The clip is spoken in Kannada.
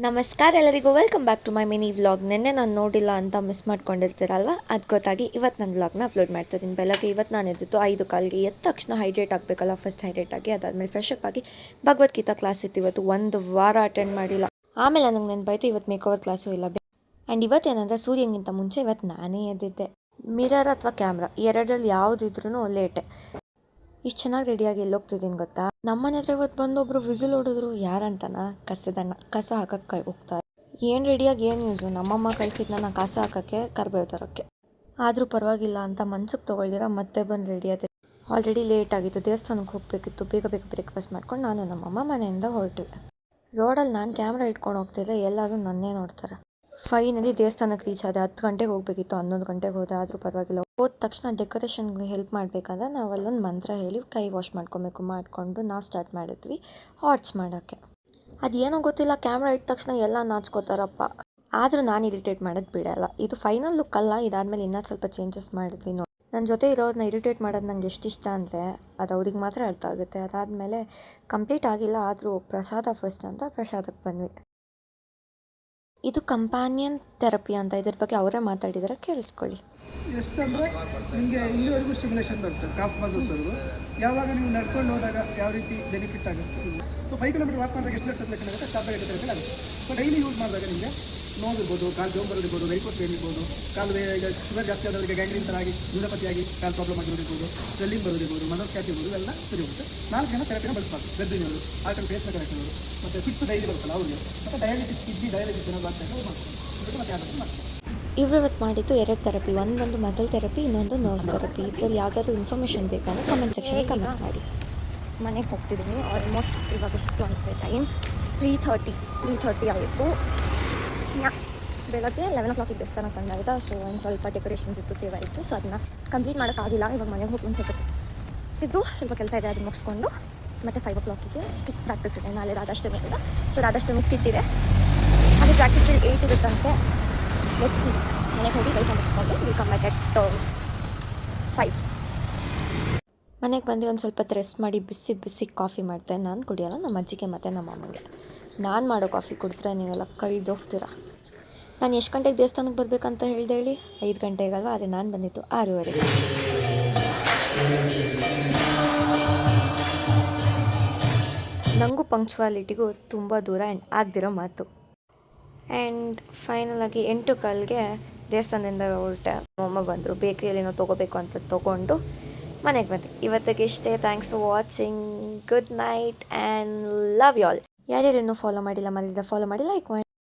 ನಮಸ್ಕಾರ ಎಲ್ಲರಿಗೂ welcome back to my mini vlog. ನಿನ್ನೆ ನಾನು ನೋಡಿಲ್ಲ ಅಂತ ಮಿಸ್ ಮಾಡ್ಕೊಂಡಿರ್ತೀರಲ್ವ, ಅದು ಗೊತ್ತಾಗಿ ಇವತ್ತು ನನ್ನ ವ್ಲಾಗ್ನ ಅಪ್ಲೋಡ್ ಮಾಡ್ತಾಯಿದ್ದೀನಿ. ಬೆಳಗ್ಗೆ ಇವತ್ತು ನಾನು ಎದ್ದಿತ್ತು 5 ಕಾಲಿಗೆ. ಎದ್ದ ತಕ್ಷಣ ಹೈಡ್ರೇಟ್ ಆಗಬೇಕಲ್ಲ, ಫಸ್ಟ್ ಹೈಡ್ರೇಟ್ ಆಗಿ ಅದಾದಮೇಲೆ ಫ್ರೆಶ್ ಅಪ್ ಆಗಿ ಭಗವದ್ಗೀತಾ ಕ್ಲಾಸ್ ಇತ್ತು. ಇವತ್ತು 1 ವಾರ ಅಟೆಂಡ್ ಮಾಡಿಲ್ಲ. ಆಮೇಲೆ ನನಗೆ ನೆನಪಾಯ್ತು ಇವತ್ತು ಮೇಕೋವರ್ ಕ್ಲಾಸು ಇಲ್ಲ. ಆ್ಯಂಡ್ ಇವತ್ತೇನಂದರೆ ಸೂರ್ಯನಿಗಿಂತ ಮುಂಚೆ ಇವತ್ತು ನಾನೇ ಎದ್ದಿದ್ದೆ. ಮಿರರ್ ಅಥವಾ ಕ್ಯಾಮ್ರಾ ಎರಡರಲ್ಲಿ ಯಾವುದಿದ್ರೂ ಲೇಟೆ. ಇಷ್ಟು ಚೆನ್ನಾಗಿ ರೆಡಿಯಾಗಿ ಎಲ್ಲೋಗ್ತಿದ್ದೀನಿ ಗೊತ್ತಾ? ನಮ್ಮನೆ ಹತ್ರ ಇವತ್ತು ಬಂದೊಬ್ರು ವಿಸಿಲ್ ಹೊಡಿದ್ರು. ಯಾರಂತನ? ಕಸದಣ್ಣ. ಕಸ ಹಾಕಕ್ಕೆ ಹೋಗ್ತಾರೆ. ಏನು ರೆಡಿಯಾಗಿ ಏನು ಯೂಸು? ನಮ್ಮಮ್ಮ ಕಳಿಸಿದ್ದು ನನ್ನ ಕಸ ಹಾಕೋಕ್ಕೆ, ಕರ್ಬೇವು ತರೋಕ್ಕೆ. ಆದರೂ ಪರವಾಗಿಲ್ಲ ಅಂತ ಮನ್ಸಿಗೆ ತೊಗೊಳ್ದಿರ ಮತ್ತೆ ಬಂದು ರೆಡಿ ಆದೆ. ಆಲ್ರೆಡಿ ಲೇಟ್ ಆಗಿತ್ತು, ದೇವಸ್ಥಾನಕ್ಕೆ ಹೋಗಬೇಕಿತ್ತು. ಬೇಗ ಬೇಗ ಬ್ರೇಕ್ಫಾಸ್ಟ್ ಮಾಡ್ಕೊಂಡು ನಾನು ನಮ್ಮಮ್ಮ ಮನೆಯಿಂದ ಹೊರಟಿವೆ. ರೋಡಲ್ಲಿ ನಾನು ಕ್ಯಾಮ್ರಾ ಇಟ್ಕೊಂಡು ಹೋಗ್ತಿದ್ದೆ, ಎಲ್ಲರೂ ನನ್ನೇ ನೋಡ್ತಾರೆ. ಫೈನಲಿ ದೇವಸ್ಥಾನಕ್ಕೆ ರೀಚ್ ಆದೆ. 10 ಗಂಟೆಗೆ ಹೋಗಬೇಕಿತ್ತು, 11 ಗಂಟೆಗೆ ಹೋದೆ. ಆದರೂ ಪರವಾಗಿಲ್ಲ. ಹೋದ ತಕ್ಷಣ ಡೆಕೋರೇಷನ್ಗೆ ಹೆಲ್ಪ್ ಮಾಡಬೇಕಂದ್ರೆ ನಾವು ಅಲ್ಲೊಂದು ಮಂತ್ರ ಹೇಳಿ ಕೈ ವಾಶ್ ಮಾಡಿಕೊಂಡು ನಾವು ಸ್ಟಾರ್ಟ್ ಮಾಡಿದ್ವಿ ಹಾರ್ಟ್ಸ್ ಮಾಡೋಕ್ಕೆ. ಅದೇನೋ ಗೊತ್ತಿಲ್ಲ, ಕ್ಯಾಮ್ರಾ ಇಟ್ಟ ತಕ್ಷಣ ಎಲ್ಲ ನಾಚ್ಕೋತಾರಪ್ಪ. ಆದರೂ ನಾನು ಇರಿಟೇಟ್ ಮಾಡೋದು ಬಿಡಲ್ಲ. ಇದು ಫೈನಲ್ ಲುಕ್ ಅಲ್ಲ, ಇದಾದಮೇಲೆ ಇನ್ನೂ ಸ್ವಲ್ಪ ಚೇಂಜಸ್ ಮಾಡಿದ್ವಿ ನೋಡಿ. ನನ್ನ ಜೊತೆ ಇರೋರನ್ನ ಇರಿಟೇಟ್ ಮಾಡೋದು ನಂಗೆ ಎಷ್ಟು ಇಷ್ಟ ಅಂದರೆ ಅದು ಅವ್ರಿಗೆ ಮಾತ್ರ ಅರ್ಥ ಆಗುತ್ತೆ. ಅದಾದಮೇಲೆ ಕಂಪ್ಲೀಟ್ ಆಗಿಲ್ಲ, ಆದರೂ ಪ್ರಸಾದ ಫಸ್ಟ್ ಅಂತ ಪ್ರಸಾದಕ್ಕೆ ಬಂದ್ವಿ. ಇದು ಕಂಪ್ಯಾನಿಯನ್ ಥೆರಪಿ ಅಂತ, ಇದ್ರ ಬಗ್ಗೆ ಅವರೇ ಮಾತಾಡಿದರೆ ಕೇಳಿಸ್ಕೊಳ್ಳಿ. ಎಷ್ಟಂದರೆ ನಿಮಗೆ ಇಲ್ಲಿವರೆಗೂ ಸ್ಟಿಮ್ಯುಲೇಷನ್ ಬರುತ್ತೆ, ಕಾಫ್ ಮಸಲ್ಸ್ವರೆಗೂ. ಯಾವಾಗ ನೀವು ನಡ್ಕೊಂಡು ಹೋದಾಗ ಯಾವ ರೀತಿ ಬೆನಿಫಿಟ್ ಆಗುತ್ತೆ. ಸೊ 5 ಕಿಲೋಮೀಟರ್ ವಾಕ್ ಮಾಡಿದಾಗ ಎಷ್ಟು ಸರ್ಕ್ಯುಲೇಷನ್ ಆಗುತ್ತೆ, ಕಾರ್ಬೋಹೈಡ್ರೇಟ್ ಥೆರಪಿ ಆಗುತ್ತೆ. ಸೊ ಡೈಲಿ ಯೂಸ್ ಮಾಡಿದಾಗ ನಿಮಗೆ ನೋವಿರ್ಬೋದು, ಕಾಲು ಜೋಮ್ ಬರೋದಿರ್ಬೋದು, ವೆರಿಕೋಸ್ ವೇನ್ ಇರ್ಬೋದು, ಕಾಲು ಈಗ ಶುಗರ್ ಜಾಸ್ತಿ ಆದವರಿಗೆ ಗ್ಯಾಂಗ್ರೀನ್ ಥರ ಆಗಿ ನ್ಯೂನಪತಿಯಾಗಿ ಕಾಲು ಪ್ರಾಬ್ಲಮ್ ಆಗಿರೋದಿರ್ಬೋದು, ಸ್ವೆಲ್ಲಿಂಗ್ ಬರೋದಿರ್ಬೋದು, ಮನೋಸ್ ಕ್ಯಾಚ್ ಇರ್ಬೋದು, ಇವೆಲ್ಲ ಸರಿ ಹೋಗುತ್ತೆ. 4 ಜನ ಥೆರಪಿನ ಬಳಸಬಾರ್ದು. ಬೆದ್ದಿನವರು, ಆಲ್ಟರ್ ಫೇಸ್ ಮೇಕರ್ ಹಾಕೋರು, ಮತ್ತು ಫಿಟ್ಸ್ ಡೈಲಿ ಬರುತ್ತಲ್ಲ ಅವ್ರಿಗೆ, ಮತ್ತು ಡಯಾಲಿಸಿಸ್ ಕಿಡ್ನಿ ಡಯಾಲಿಸಿಸ್ ಏನಾದ್ರು ಆಗ್ತಾ ಇದ್ರೆ ಮಾಡ್ತಾರೆ. ಮತ್ತು ಯಾವ್ದಾದ್ರು ಮಾಡ್ತಾರೆ. ಇವರು ಇವತ್ತು ಮಾಡಿದ್ದು 2 ಥೆರಪಿ, ಒಂದು ಮಸಲ್ ಥೆರಪಿ, ಇನ್ನೊಂದು ನರ್ವ್ಸ್ ಥೆರಪಿ. ಇದರಲ್ಲಿ ಯಾವುದಾದ್ರು ಇನ್ಫಾರ್ಮೇಷನ್ ಬೇಕಂದ್ರೆ ಕಮೆಂಟ್ ಸೆಕ್ಷನ್ಗೆ ಕಮೆಂಟ್ ಮಾಡಿ. ಮನೆಗೆ ಹೋಗ್ತಿದ್ದೀನಿ. ಆಲ್ಮೋಸ್ಟ್ ಇವಾಗ ಎಷ್ಟು ಅಂತ ಟೈಮ್ 3:30 ಆಯಿತು. ಬೆಳಗ್ಗೆ 11 o'clock ದೇವಸ್ಥಾನಕ್ಕೆ ಬಂದಾಯಿತಾ. ಸೊ ಒಂದು ಸ್ವಲ್ಪ ಡೆಕೋರೇಷನ್ಸ್ ಇತ್ತು, ಸೇವ್ ಆಯಿತು. ಸೊ ಅದನ್ನ ಕಂಪ್ಲೀಟ್ ಮಾಡೋಕ್ಕಾಗಿಲ್ಲ. ಇವಾಗ ಮನೆಗೆ ಹೋಗಿ ಒಂದು ಸ್ವಲ್ಪ ಕೆಲಸ ಇದೆ, ಅದನ್ನ ಮುಗಿಸ್ಕೊಂಡು ಮತ್ತು 5 o'clock ಸ್ಕಿಟ್ ಪ್ರಾಕ್ಟೀಸ್ ಇದೆ. ನಾಳೆ ರಾಧಾಷ್ಟಮಿ ಇದೆ. ಸೊ ರಾಧಾಷ್ಟಮಿ ಸ್ಕಿಟ್ ಇದೆ, ಅದು ಪ್ರಾಕ್ಟೀಸ್ 8 ಇರುತ್ತಂತೆ. Let's see. ಮನೆಗೆ ಹೋಗಿ ಕೆಲಸ ಮುಗಿಸ್ಕೊಂಡು ವಿಲ್ ಕಮ್ ಬ್ಯಾಕ್ ಅಟ್ 5. ಮನೆಗೆ ಬಂದು ಒಂದು ಸ್ವಲ್ಪ ರೆಸ್ಟ್ ಮಾಡಿ ಬಿಸಿ ಕಾಫಿ ಮಾಡ್ತೇನೆ. ನಾನು ಕುಡಿಯೋಲ್ಲ, ನಮ್ಮ ಅಜ್ಜಿಗೆ ಮತ್ತು ನಮ್ಮ ಅಮ್ಮನಿಗೆ. ನಾನು ಮಾಡೋ ಕಾಫಿ ಕುಡಿದ್ರೆ ನೀವೆಲ್ಲ ಕಳ್ದೋಗ್ತೀರಾ. ನಾನು ಎಷ್ಟು ಗಂಟೆಗೆ ದೇವಸ್ಥಾನಕ್ಕೆ ಬರಬೇಕಂತ ಹೇಳ್ದೆ ಹೇಳಿ? 5 ಗಂಟೆಗಲ್ವ? ಅದೇ ನಾನು ಬಂದಿತ್ತು 6:30. ನನಗೂ ಪಂಕ್ಚುವಾಲಿಟಿಗೂ ತುಂಬ ದೂರ ಆ್ಯಂಡ್ ಆಗದಿರೋ ಮಾತು. ಆ್ಯಂಡ್ ಫೈನಲಾಗಿ 8 ಕಾಲಿಗೆ ದೇವಸ್ಥಾನದಿಂದ ಹೊರಟೆ. ಅಮ್ಮ ಬಂದರು, ಬೇಕರಿಯಲ್ಲಿ ಏನೋ ತೊಗೋಬೇಕು ಅಂತ ತೊಗೊಂಡು ಮನೆಗೆ ಬಂದೆ. ಇವತ್ತಿಗೆ ಇಷ್ಟೇ. Thanks for watching. Good night and love you all. ಯಾರ್ಯಾರು ಇನ್ನೂ ಫಾಲೋ ಮಾಡಿಲ್ಲ, ಫಾಲೋ ಮಾಡಿ, ಲೈಕ್ ಮಾಡಿ.